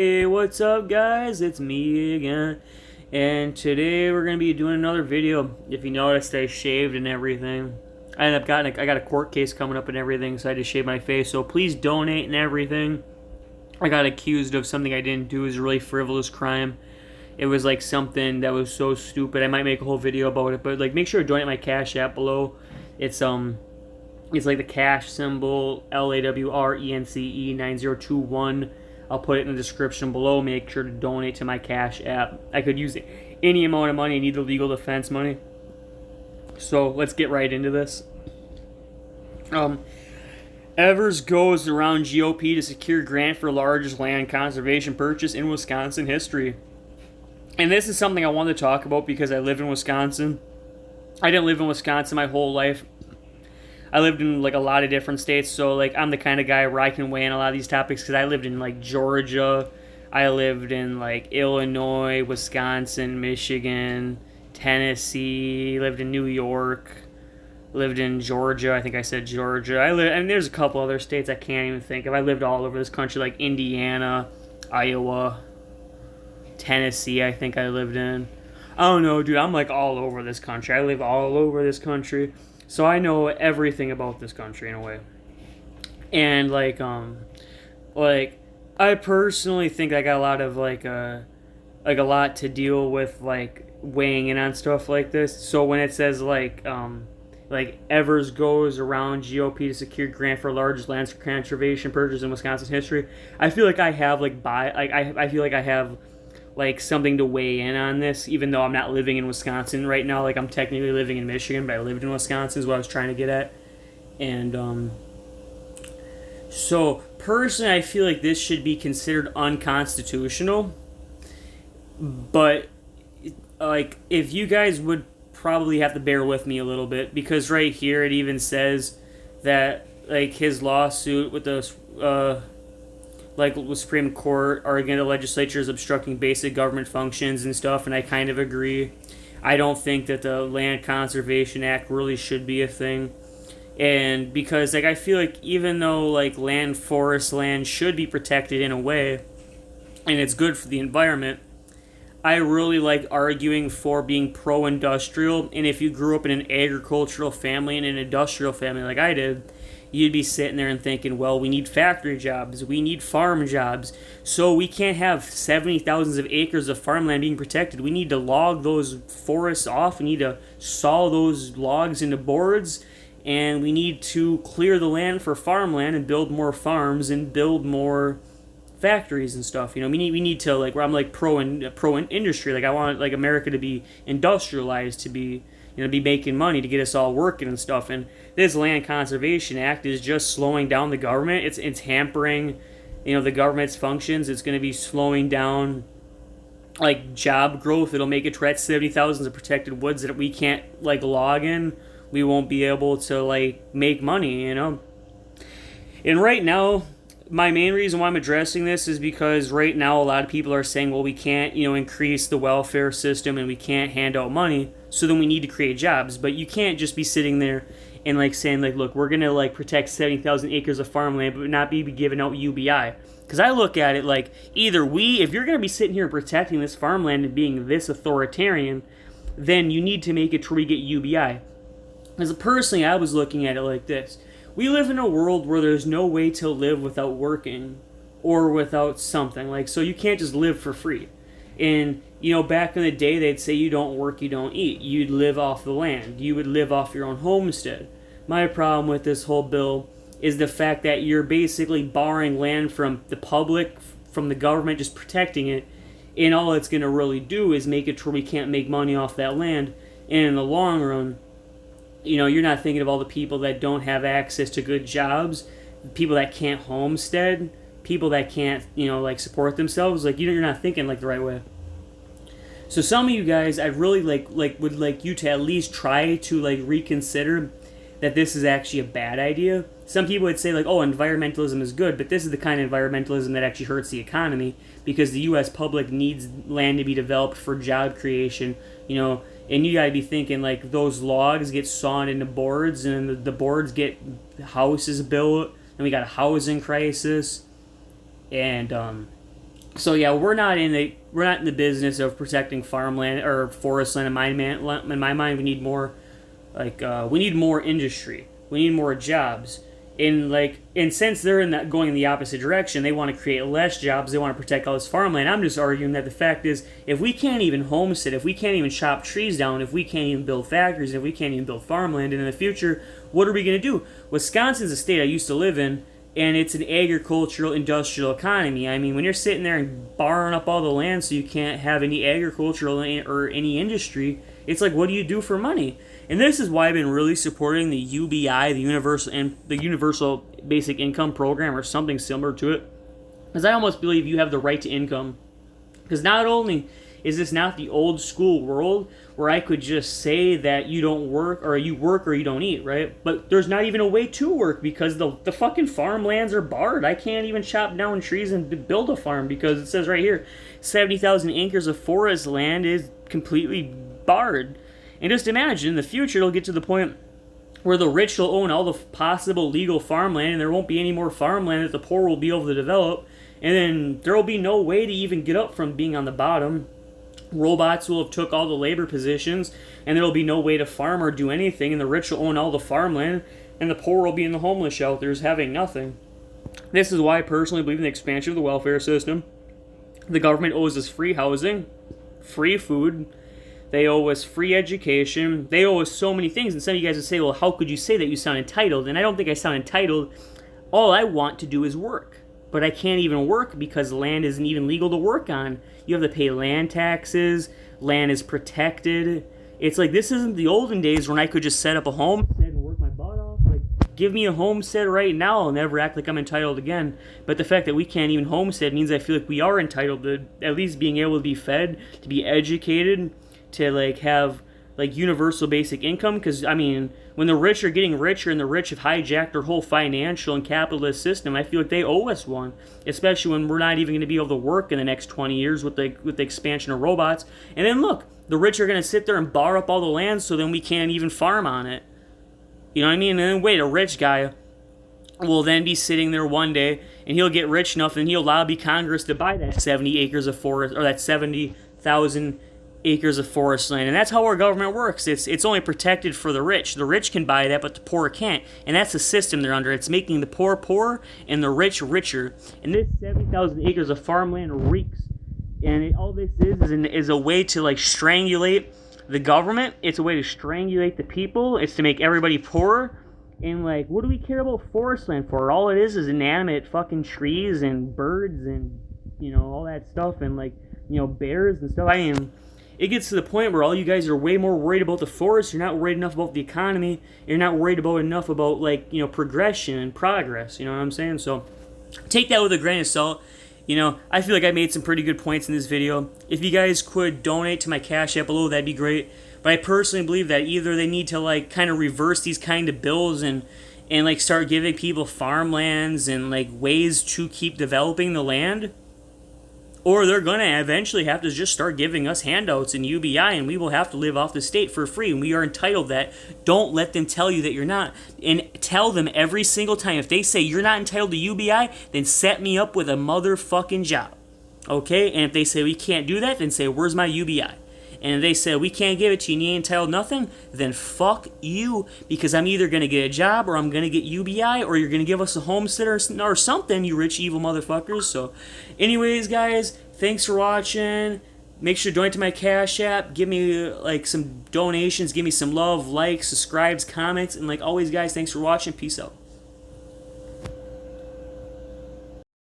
Hey, what's up, guys? It's me again, and today we're gonna be doing another video. If you noticed, I shaved and everything. I got a court case coming up and everything, so I had to shave my face. So please donate and everything. I got accused of something I didn't do. It was a really frivolous crime. It was like something that was so stupid. I might make a whole video about it, but like make sure to donate my Cash App below. It's like the cash symbol LAWRENCE 9021. I'll put it in the description below. Make sure to donate to my Cash App. I could use any amount of money. I need the legal defense money. So let's get right into this. Evers goes around GOP to secure grant for largest land conservation purchase in Wisconsin history. And this is something I wanted to talk about because I live in Wisconsin. I didn't live in Wisconsin my whole life. I lived in like a lot of different states, so like I'm the kind of guy where I can weigh in a lot of these topics because I lived in like Georgia, I lived in like Illinois, Wisconsin, Michigan, Tennessee, lived in New York, lived in Georgia. I think I said Georgia. And there's a couple other states I can't even think of. I lived all over this country, like Indiana, Iowa, Tennessee. I think I lived in. I don't know, dude. I'm like all over this country. I live all over this country. So I know everything about this country in a way. And like I personally think I got a lot of like a lot to deal with like weighing in on stuff like this. So when it says like Evers goes around GOP to secure grant for largest land conservation purchase in Wisconsin history, I feel like I have I feel like I have like something to weigh in on this, even though I'm not living in Wisconsin right now. Like I'm technically living in Michigan, but I lived in Wisconsin is what I was trying to get at. And so personally, I feel like this should be considered unconstitutional. But like if you guys would probably have to bear with me a little bit, because right here it even says that like his lawsuit with the like the Supreme Court arguing the legislature is obstructing basic government functions and stuff, and I kind of agree. I don't think that the Land Conservation Act really should be a thing. And because like I feel like even though like forest land should be protected in a way, and it's good for the environment, I really like arguing for being pro-industrial. And if you grew up in an agricultural family and an industrial family like I did, you'd be sitting there and thinking, well, we need factory jobs, we need farm jobs, so we can't have 70,000 of acres of farmland being protected. We need to log those forests off, we need to saw those logs into boards, and we need to clear the land for farmland and build more farms and build more factories and stuff. You know, we need to like where I'm like pro industry. Like I want like America to be industrialized, to be be making money, to get us all working and stuff. And this Land Conservation Act is just slowing down the government. It's hampering, the government's functions. It's going to be slowing down like job growth. It'll make it to 70,000 of protected woods that we can't like log in. We won't be able to like make money, And right now, my main reason why I'm addressing this is because right now a lot of people are saying, well, we can't, increase the welfare system and we can't hand out money, so then we need to create jobs. But you can't just be sitting there and like saying like, look, we're going to like protect 70,000 acres of farmland but not be giving out UBI. Because I look at it like either if you're going to be sitting here and protecting this farmland and being this authoritarian, then you need to make it to where we get UBI. Because personally, I was looking at it like this. We live in a world where there's no way to live without working or without something. Like, so you can't just live for free. And, back in the day, they'd say you don't work, you don't eat. You'd live off the land. You would live off your own homestead. My problem with this whole bill is the fact that you're basically borrowing land from the public, from the government, just protecting it. And all it's going to really do is make it to where we can't make money off that land. And in the long run, you're not thinking of all the people that don't have access to good jobs, people that can't homestead, people that can't, like support themselves. Like, you're not thinking like the right way. So some of you guys, I really would like you to at least try to like reconsider that this is actually a bad idea. Some people would say like, oh, environmentalism is good, but this is the kind of environmentalism that actually hurts the economy because the U.S. public needs land to be developed for job creation, And you gotta be thinking like those logs get sawn into boards, and the boards get houses built, and we got a housing crisis, and So yeah, we're not in the business of protecting farmland or forest land. In my mind, we need more we need more industry. We need more jobs. And since they're going in the opposite direction, they want to create less jobs. They want to protect all this farmland. I'm just arguing that the fact is, if we can't even homestead, if we can't even chop trees down, if we can't even build factories, if we can't even build farmland, and in the future, what are we going to do? Wisconsin's a state I used to live in, and it's an agricultural industrial economy. I mean, when you're sitting there and barring up all the land so you can't have any agricultural or any industry, it's like, what do you do for money? And this is why I've been really supporting the UBI, the Universal Basic Income Program, or something similar to it, because I almost believe you have the right to income. Because not only is this not the old school world where I could just say that you don't work or you don't eat, right? But there's not even a way to work because the fucking farmlands are barred. I can't even chop down trees and build a farm because it says right here 70,000 acres of forest land is completely barred. And just imagine, in the future, it'll get to the point where the rich will own all the possible legal farmland, and there won't be any more farmland that the poor will be able to develop. And then there will be no way to even get up from being on the bottom. Robots will have took all the labor positions, and there will be no way to farm or do anything, and the rich will own all the farmland, and the poor will be in the homeless shelters having nothing. This is why I personally believe in the expansion of the welfare system. The government owes us free housing, free food. They owe us free education. They owe us so many things. And some of you guys would say, well, how could you say that? You sound entitled. And I don't think I sound entitled. All I want to do is work. But I can't even work because land isn't even legal to work on. You have to pay land taxes. Land is protected. It's like, this isn't the olden days when I could just set up a homestead and work my butt off. Like, give me a homestead right now. I'll never act like I'm entitled again. But the fact that we can't even homestead means I feel like we are entitled to at least being able to be fed, to be educated, to have universal basic income. Because I mean, when the rich are getting richer and the rich have hijacked our whole financial and capitalist system, I feel like they owe us one, especially when we're not even going to be able to work in the next 20 years with the expansion of robots. And then look, the rich are going to sit there and bar up all the land so then we can't even farm on it. You know what I mean? And then wait, a rich guy will then be sitting there one day and he'll get rich enough and he'll lobby Congress to buy that 70 acres of forest, or that 70,000 acres of forest land. And that's how our government works. It's only protected for the rich. The rich can buy that, but the poor can't. And that's the system they're under. It's making the poor poorer and the rich richer. And this 70,000 acres of farmland reeks. And all this is a way to strangulate the government. It's a way to strangulate the people. It's to make everybody poorer. And what do we care about forest land for? All it is inanimate fucking trees and birds and all that stuff and bears and stuff. I mean, it gets to the point where all you guys are way more worried about the forest. You're not worried enough about the economy. You're not worried enough about progression and progress. You know what I'm saying? So take that with a grain of salt. I feel like I made some pretty good points in this video. If you guys could donate to my Cash App below, that'd be great. But I personally believe that either they need to kind of reverse these kind of bills and start giving people farmlands and ways to keep developing the land, or they're going to eventually have to just start giving us handouts in UBI, and we will have to live off the state for free, and we are entitled to that. Don't let them tell you that you're not. And tell them every single time, if they say you're not entitled to UBI, then set me up with a motherfucking job. Okay? And if they say we can't do that, then say, where's my UBI? And if they say we can't give it to you and you ain't entitled to nothing, then fuck you, because I'm either going to get a job or I'm going to get UBI, or you're going to give us a homestead or something, you rich evil motherfuckers. So anyways, guys, thanks for watching. Make sure to donate to my Cash App. Give me some donations. Give me some love, likes, subscribes, comments. And always, guys, thanks for watching. Peace out.